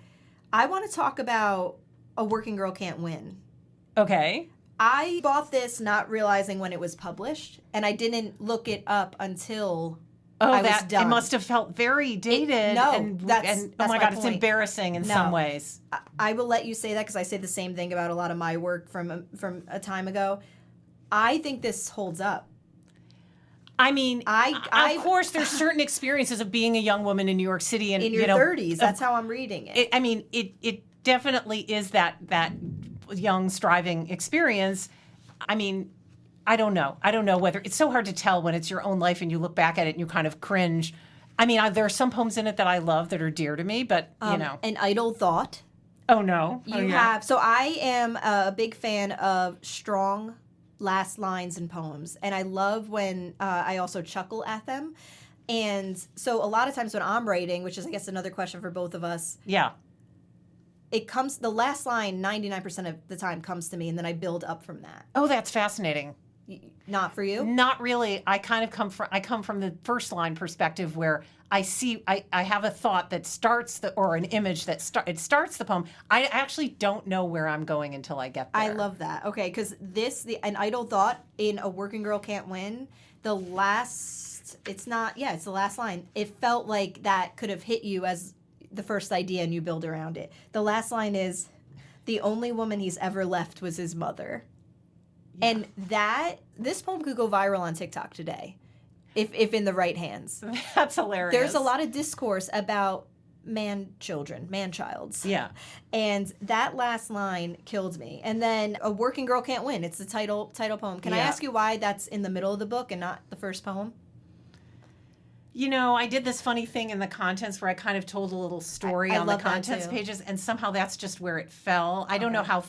I want to talk about A Working Girl Can't Win. Okay. I bought this not realizing when it was published, and I didn't look it up until I was done. It must have felt very dated. That's oh my God, point. it's embarrassing in some ways. I will let you say that because I say the same thing about a lot of my work from a time ago. I think this holds up. I mean, of course, there's certain experiences of being a young woman in New York City, and in your 30s. That's how I'm reading it. It definitely is that young striving experience. I mean, I don't know whether it's so hard to tell when it's your own life and you look back at it and you kind of cringe. I mean, there are some poems in it that I love that are dear to me, but An Idle Thought. Oh no, have. So I am a big fan of strong last lines in poems, and I love when I also chuckle at them. And so a lot of times when I'm writing, which is I guess another question for both of us. Yeah. The last line 99% of the time comes to me, and then I build up from that. Oh, that's fascinating. Not for you? Not really. I come from the first line perspective where I have a thought that starts or an image that starts the poem. I actually don't know where I'm going until I get there. I love that. Okay, because An Idle Thought in A Working Girl Can't Win, it's the last line. It felt like that could have hit you as the first idea and you build around it. The last line is, the only woman he's ever left was his mother. Yeah. And this poem could go viral on TikTok today, if in the right hands. That's hilarious. There's a lot of discourse about man-childs. Yeah. And that last line killed me. And then A Working Girl Can't Win. It's the title poem. Can I ask you why that's in the middle of the book and not the first poem? I did this funny thing in the contents where I kind of told a little story on the contents pages, and somehow that's just where it fell. I don't know how,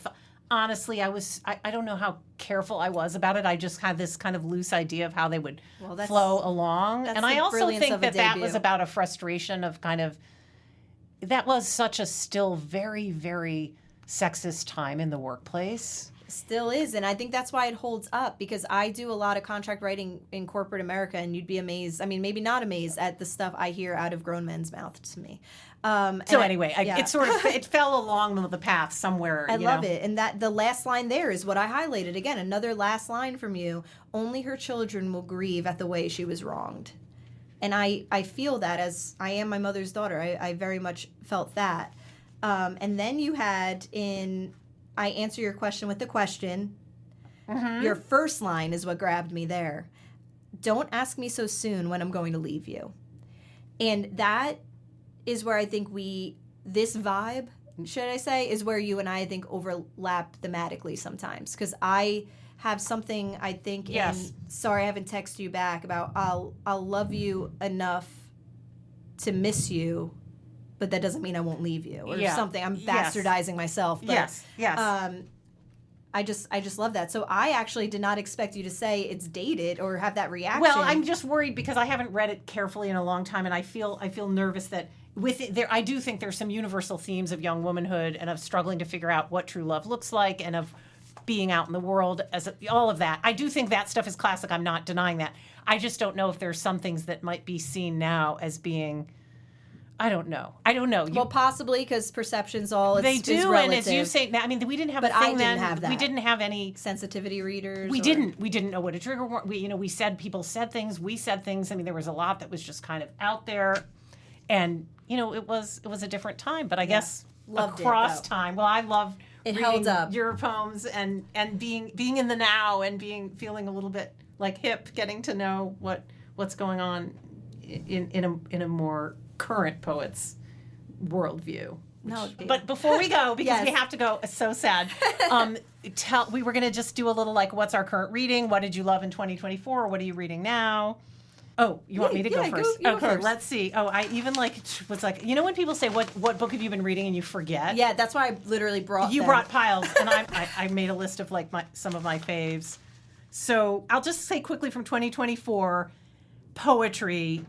honestly, I don't know how careful I was about it. I just had this kind of loose idea of how they would flow along. And I also think that was about a frustration of kind of, that was such a still very, very sexist time in the workplace. Still is, and I think that's why it holds up, because I do a lot of contract writing in corporate America, and you'd be amazed, maybe not amazed at the stuff I hear out of grown men's mouth to me. It fell along the path somewhere. I love it, and that the last line there is what I highlighted. Again, another last line from you, only her children will grieve at the way she was wronged. And I feel that, as I am my mother's daughter. I very much felt that. And then you had I answer your question with the question. Mm-hmm. Your first line is what grabbed me there. Don't ask me so soon when I'm going to leave you. And that is where I think this vibe, should I say, is where you and I think overlap thematically sometimes. Because I have something, I think, sorry I haven't texted you back, about I'll love you enough to miss you, but that doesn't mean I won't leave you, or something. I'm bastardizing myself. But, yes. I just love that. So I actually did not expect you to say it's dated or have that reaction. Well, I'm just worried because I haven't read it carefully in a long time, and I feel nervous that with it, I do think there's some universal themes of young womanhood and of struggling to figure out what true love looks like, and of being out in the world, all of that. I do think that stuff is classic. I'm not denying that. I just don't know if there's some things that might be seen now as being, I don't know. Well, possibly because perception's all they is do, relative. and as you say, we didn't have. But a thing I didn't have that. We didn't have any sensitivity readers. We didn't know what a trigger warning. We said, people said things. We said things. There was a lot that was just kind of out there, and it was a different time. But I guess loved across time. Well, I loved it. Reading held up your poems and being in the now and feeling a little bit like hip, getting to know what's going on in a more current poet's worldview. No, but before we go, because we have to go, it's so sad. We were going to just do a little what's our current reading? What did you love in 2024? Or what are you reading now? Oh, you want me to go first? Go first. Let's see. Oh, I even was when people say what book have you been reading and you forget? Yeah, that's why I literally brought. You brought piles, and I made a list of some of my faves. So I'll just say quickly from 2024, poetry.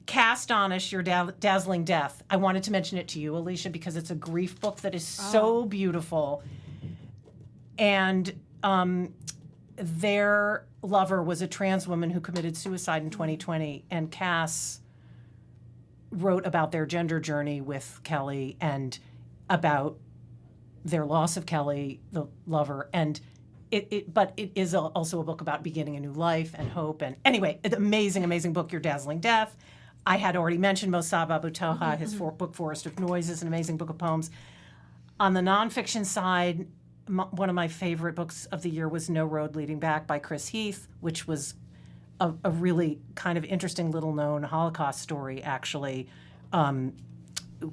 Cast Onish, Your Dazzling Death. I wanted to mention it to you, Alicia, because it's a grief book that is so beautiful. And their lover was a trans woman who committed suicide in 2020, and Cass wrote about their gender journey with Kelly and about their loss of Kelly, the lover, and but it is also a book about beginning a new life and hope. And anyway, an amazing book, Your Dazzling Death. I had already mentioned Mosab Abu Toha, his book Forest of Noise is an amazing book of poems. On the nonfiction side, one of my favorite books of the year was No Road Leading Back by Chris Heath, which was a really kind of interesting little-known Holocaust story, actually,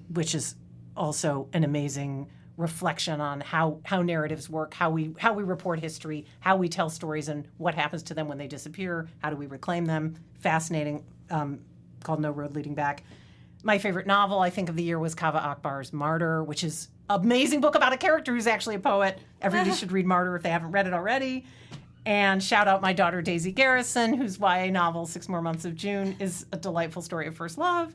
which is also an amazing reflection on how narratives work, how we report history, how we tell stories, and what happens to them when they disappear. How do we reclaim them? Fascinating, called No Road Leading Back. My favorite novel, I think, of the year was Kaveh Akbar's Martyr, which is an amazing book about a character who's actually a poet. Everybody should read Martyr if they haven't read it already. And shout out my daughter, Daisy Garrison, whose YA novel, 6 More Months of June, is a delightful story of first love.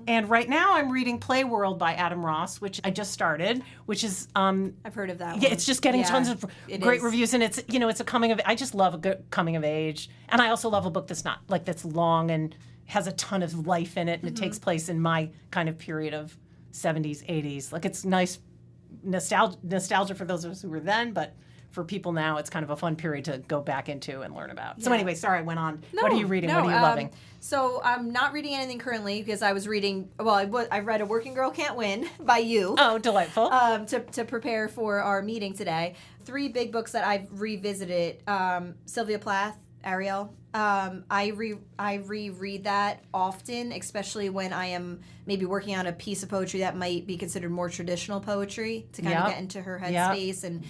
And right now I'm reading Play World by Adam Ross, which I just started, which is... I've heard of that one. Yeah, it's just getting tons of great reviews, and it's a coming of... I just love a good coming of age. And I also love a book that's not, like, that's long and has a ton of life in it, and it takes place in my kind of period of 70s, 80s. Like, it's nice nostalgia for those of us who were then, but for people now, it's kind of a fun period to go back into and learn about. Yeah. So anyway, sorry, I went on. What are you reading? What are you loving? So I'm not reading anything currently because I was reading, I read A Working Girl Can't Win by you. Oh, delightful. To prepare for our meeting today. 3 big books that I've revisited. Sylvia Plath, Ariel. I reread that often, especially when I am maybe working on a piece of poetry that might be considered more traditional poetry to kind of get into her headspace and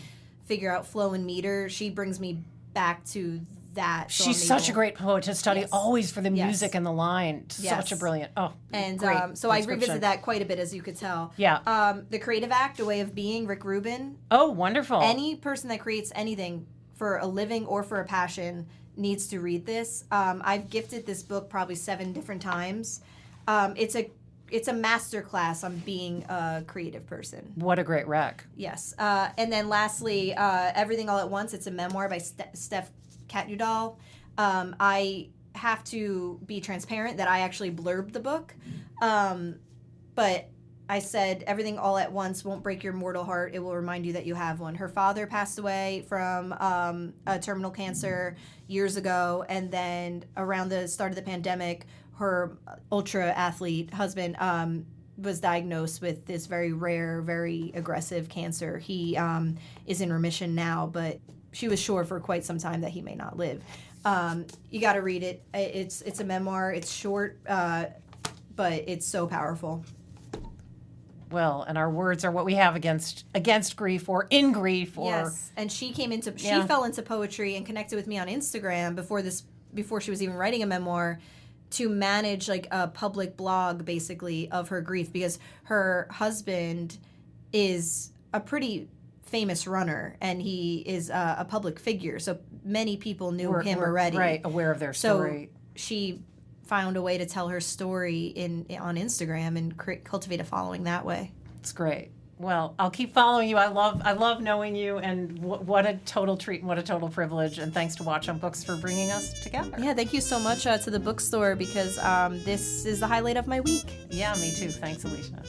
figure out flow and meter. She brings me back to that. So she's such a great poet to study, always for the music and the line. Such a brilliant, great so I revisit that quite a bit, as you could tell. Yeah. The Creative Act, A Way of Being, Rick Rubin. Oh, wonderful. Any person that creates anything for a living or for a passion needs to read this. I've gifted this book probably 7 different times. It's a masterclass on being a creative person. What a great rec. Yes. And then lastly, Everything All at Once. It's a memoir by Steph Katudal. I have to be transparent that I actually blurbed the book. But I said, everything all at once won't break your mortal heart. It will remind you that you have one. Her father passed away from a terminal cancer years ago. And then around the start of the pandemic, her ultra-athlete husband was diagnosed with this very rare, very aggressive cancer. He is in remission now, but she was sure for quite some time that he may not live. You got to read it. It's a memoir. It's short, but it's so powerful. Well, and our words are what we have against grief or in grief. Or yes, and she fell into poetry and connected with me on Instagram before she was even writing a memoir, to manage like a public blog basically of her grief, because her husband is a pretty famous runner and he is a public figure, so many people knew him already, right, aware of their story. So she found a way to tell her story on Instagram and cultivate a following that way. It's great. Well, I'll keep following you. I love knowing you, and what a total treat and what a total privilege. And thanks to Watchung Books for bringing us together. Yeah, thank you so much to the bookstore, because this is the highlight of my week. Yeah, me too. Thanks, Alicia.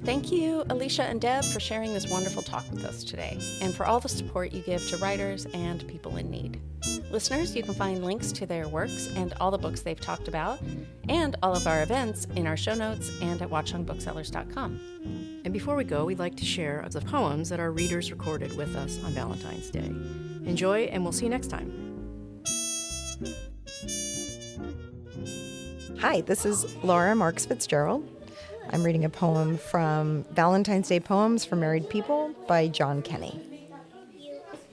Thank you, Alicia and Deb, for sharing this wonderful talk with us today, and for all the support you give to writers and people in need. Listeners, you can find links to their works and all the books they've talked about, and all of our events in our show notes and at watchungbooksellers.com. And before we go, we'd like to share the poems that our readers recorded with us on Valentine's Day. Enjoy, and we'll see you next time. Hi, this is Laura Marks Fitzgerald. I'm reading a poem from Valentine's Day Poems for Married People by John Kenny.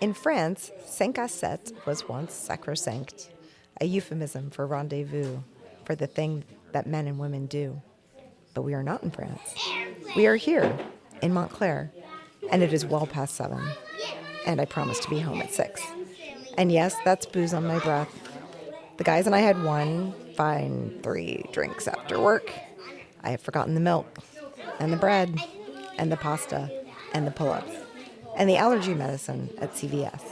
In France, 5 à 7 was once sacrosanct, a euphemism for rendezvous, for the thing that men and women do. But we are not in France. We are here, in Montclair, and it is well past 7, and I promised to be home at 6. And yes, that's booze on my breath. The guys and I had 1 fine 3 drinks after work. I have forgotten the milk, and the bread, and the pasta, and the pull-ups. and the allergy medicine at CVS.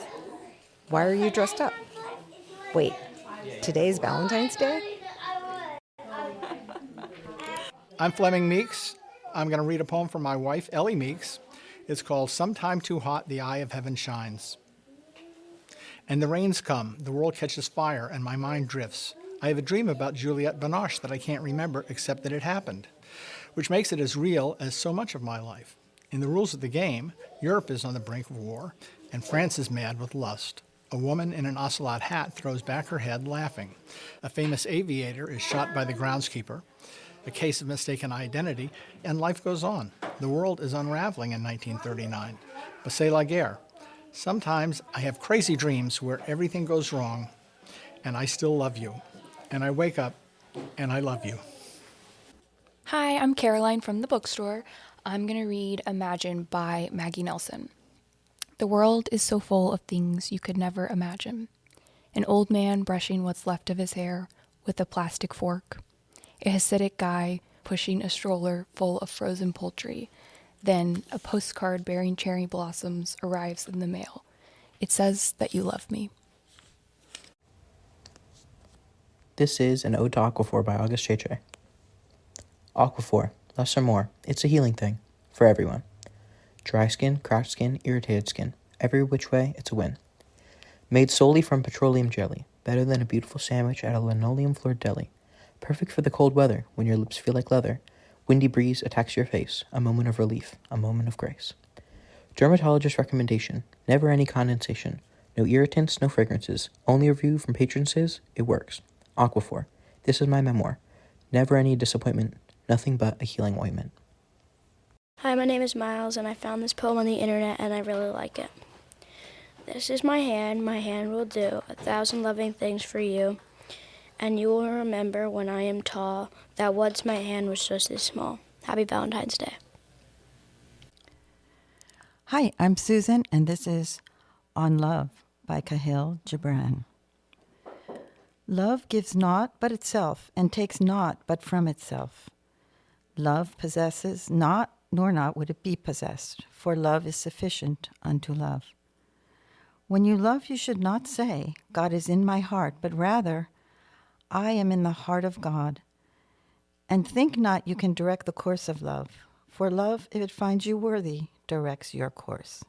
Why are you dressed up? Wait, today's Valentine's Day? I'm Fleming Meeks. I'm going to read a poem from my wife, Ellie Meeks. It's called Sometime Too Hot, the Eye of Heaven Shines. And the rains come, the world catches fire, and my mind drifts. I have a dream about Juliette Binoche that I can't remember except that it happened, which makes it as real as so much of my life. In the rules of the game, Europe is on the brink of war, and France is mad with lust. A woman in an ocelot hat throws back her head, laughing. A famous aviator is shot by the groundskeeper. A case of mistaken identity, and life goes on. The world is unraveling in 1939. But c'est la guerre. Sometimes I have crazy dreams where everything goes wrong, and I still love you. And I wake up, and I love you. Hi, I'm Caroline from the bookstore. I'm going to read Imagine by Maggie Nelson. The world is so full of things you could never imagine. An old man brushing what's left of his hair with a plastic fork. A Hasidic guy pushing a stroller full of frozen poultry. Then a postcard bearing cherry blossoms arrives in the mail. It says that you love me. This is an Ode to Aquaphor by August J.J. Aquaphor, less or more, it's a healing thing, for everyone. Dry skin, cracked skin, irritated skin, every which way, it's a win. Made solely from petroleum jelly, better than a beautiful sandwich at a linoleum-floored deli. Perfect for the cold weather, when your lips feel like leather. Windy breeze attacks your face, a moment of relief, a moment of grace. Dermatologist recommendation, never any condensation. No irritants, no fragrances, only a review from patrons says it works. Aquaphor, this is my memoir. Never any disappointment, nothing but a healing ointment. Hi, my name is Miles, and I found this poem on the internet, and I really like it. This is my hand will do 1,000 loving things for you, and you will remember when I am tall that once my hand was just this small. Happy Valentine's Day. Hi, I'm Susan, and this is On Love by Keillor Gibran. Love gives naught but itself, and takes naught but from itself. Love possesses not, nor not would it be possessed, for love is sufficient unto love. When you love, you should not say, God is in my heart, but rather, I am in the heart of God. And think not you can direct the course of love, for love, if it finds you worthy, directs your course.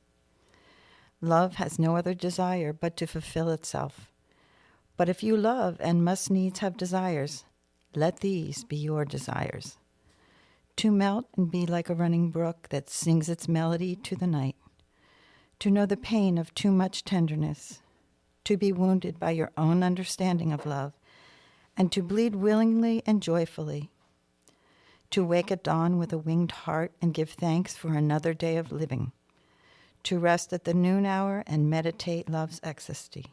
Love has no other desire but to fulfill itself. But if you love and must needs have desires, let these be your desires. To melt and be like a running brook that sings its melody to the night. To know the pain of too much tenderness. To be wounded by your own understanding of love. And to bleed willingly and joyfully. To wake at dawn with a winged heart and give thanks for another day of living. To rest at the noon hour and meditate love's ecstasy.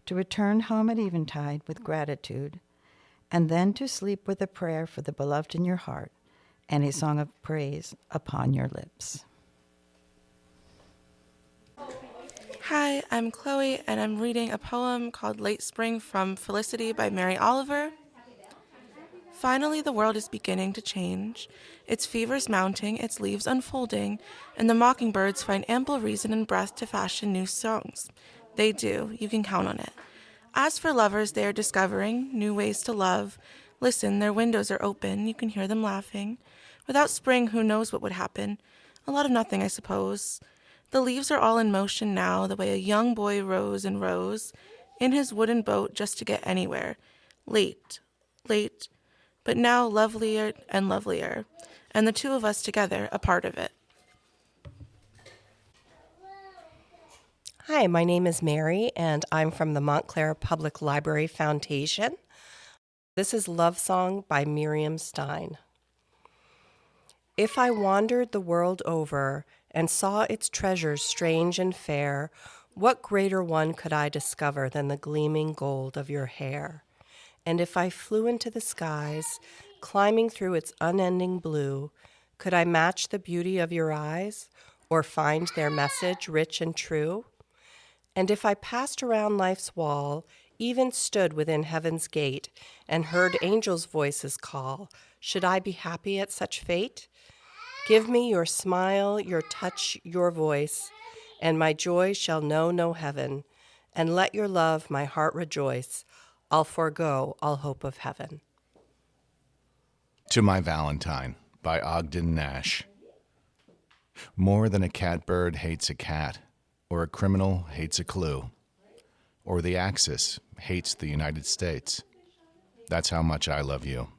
To return home at eventide with gratitude, and then to sleep with a prayer for the beloved in your heart and a song of praise upon your lips. Hi, I'm Chloe, and I'm reading a poem called Late Spring from Felicity by Mary Oliver. Finally, the world is beginning to change. Its fevers mounting, its leaves unfolding, and the mockingbirds find ample reason and breath to fashion new songs. They do. You can count on it. As for lovers, they are discovering new ways to love. Listen, their windows are open. You can hear them laughing. Without spring, who knows what would happen? A lot of nothing, I suppose. The leaves are all in motion now, the way a young boy rows and rows in his wooden boat just to get anywhere. Late, but now lovelier and lovelier, and the two of us together, a part of it. Hi, my name is Mary, and I'm from the Montclair Public Library Foundation. This is Love Song by Miriam Stein. If I wandered the world over and saw its treasures strange and fair, what greater one could I discover than the gleaming gold of your hair? And if I flew into the skies, climbing through its unending blue, could I match the beauty of your eyes, or find their message rich and true? And if I passed around life's wall, even stood within heaven's gate, and heard angels' voices call, should I be happy at such fate? Give me your smile, your touch, your voice, and my joy shall know no heaven. And let your love my heart rejoice. I'll forego all hope of heaven. To My Valentine by Ogden Nash. More than a catbird hates a cat, or a criminal hates a clue, or the Axis hates the United States. That's how much I love you.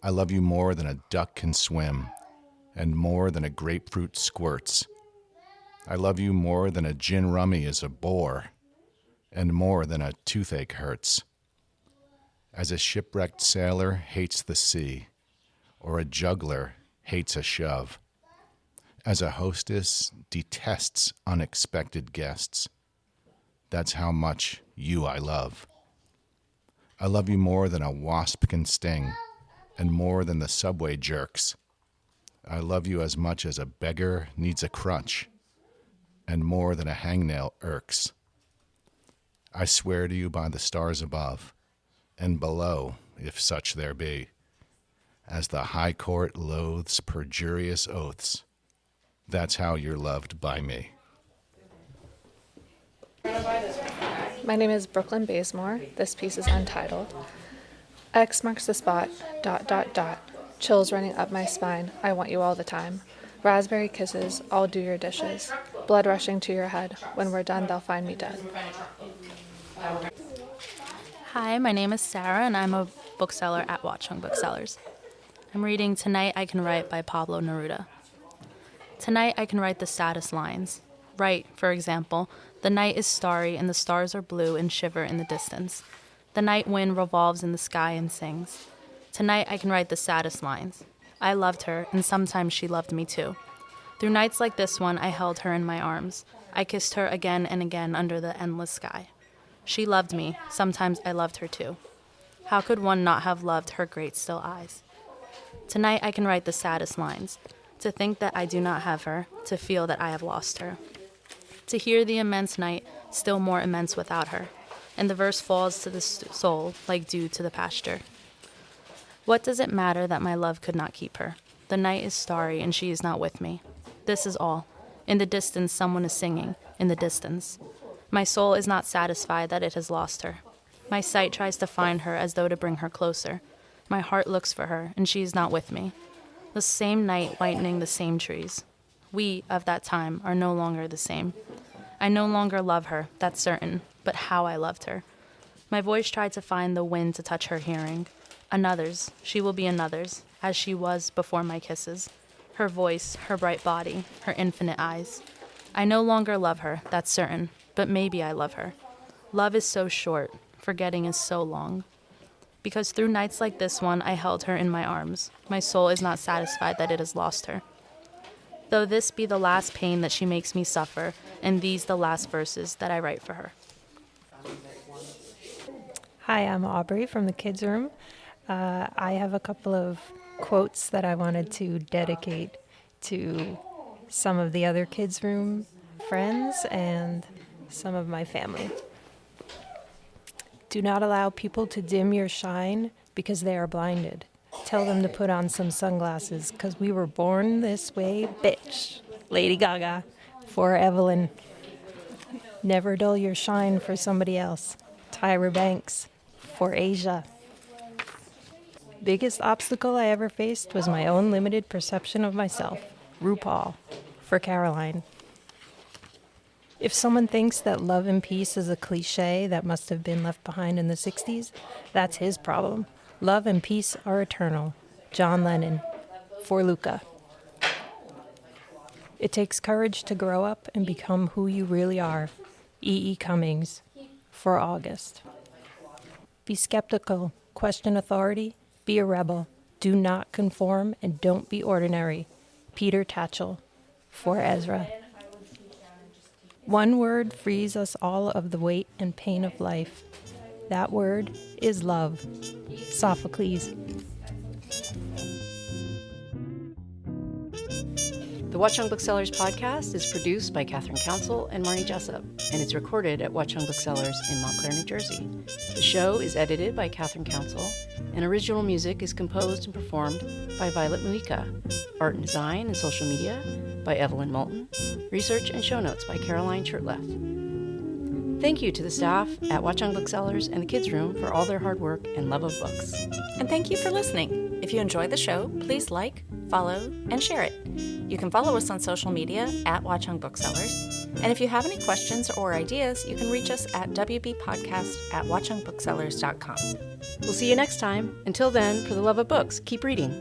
I love you more than a duck can swim, and more than a grapefruit squirts. I love you more than a gin rummy is a bore, and more than a toothache hurts. As a shipwrecked sailor hates the sea, or a juggler hates a shove. As a hostess detests unexpected guests. That's how much you I love. I love you more than a wasp can sting, and more than the subway jerks. I love you as much as a beggar needs a crutch, and more than a hangnail irks. I swear to you by the stars above, and below, if such there be, as the high court loathes perjurious oaths, that's how you're loved by me. My name is Brooklyn Bazemore. This piece is untitled. X marks the spot, ... Chills running up my spine, I want you all the time. Raspberry kisses, I'll do your dishes. Blood rushing to your head, when we're done they'll find me dead. Hi, my name is Sarah, and I'm a bookseller at Watchung Booksellers. I'm reading Tonight I Can Write by Pablo Neruda. Tonight I can write the saddest lines. Write, for example, the night is starry and the stars are blue and shiver in the distance. The night wind revolves in the sky and sings. Tonight I can write the saddest lines. I loved her, and sometimes she loved me too. Through nights like this one, I held her in my arms. I kissed her again and again under the endless sky. She loved me. Sometimes I loved her too. How could one not have loved her great still eyes? Tonight I can write the saddest lines. To think that I do not have her, to feel that I have lost her. To hear the immense night, still more immense without her. And the verse falls to the soul like dew to the pasture. What does it matter that my love could not keep her? The night is starry and she is not with me. This is all. In the distance, someone is singing. In the distance. My soul is not satisfied that it has lost her. My sight tries to find her as though to bring her closer. My heart looks for her, and she is not with me. The same night whitening the same trees. We, of that time, are no longer the same. I no longer love her, that's certain, but how I loved her. My voice tried to find the wind to touch her hearing. Another's, she will be another's, as she was before my kisses. Her voice, her bright body, her infinite eyes. I no longer love her, that's certain, but maybe I love her. Love is so short, forgetting is so long. Because through nights like this one, I held her in my arms. My soul is not satisfied that it has lost her. Though this be the last pain that she makes me suffer, and these the last verses that I write for her. Hi, I'm Aubrey from the Kids Room. I have a couple of quotes that I wanted to dedicate to some of the other Kids Room friends and some of my family. Do not allow people to dim your shine because they are blinded. Tell them to put on some sunglasses because we were born this way, bitch. Lady Gaga. For Evelyn. Never dull your shine for somebody else. Tyra Banks. For Asia. Biggest obstacle I ever faced was my own limited perception of myself. RuPaul. For Caroline. If someone thinks that love and peace is a cliche that must have been left behind in the 60s, that's his problem. Love and peace are eternal. John Lennon. For Luca. It takes courage to grow up and become who you really are. E.E. Cummings. For August. Be skeptical. Question authority. Be a rebel. Do not conform and don't be ordinary. Peter Tatchell. For Ezra. One word frees us all of the weight and pain of life. That word is love. Sophocles. The Watchung Booksellers Podcast is produced by Catherine Council and Marnie Jessup, and it's recorded at Watchung Booksellers in Montclairian, New Jersey. The show is edited by Catherine Council, and original music is composed and performed by Violet Muika. Art and design and social media by Evelyn Moulton. Research and show notes by Caroline Chertleff. Thank you to the staff at Watchung Booksellers and the Kids Room for all their hard work and love of books. And thank you for listening. If you enjoy the show, please like, follow, and share it. You can follow us on social media at Watchung Booksellers. And if you have any questions or ideas, you can reach us at wbpodcast@watchungbooksellers.com. We'll see you next time. Until then, for the love of books, keep reading.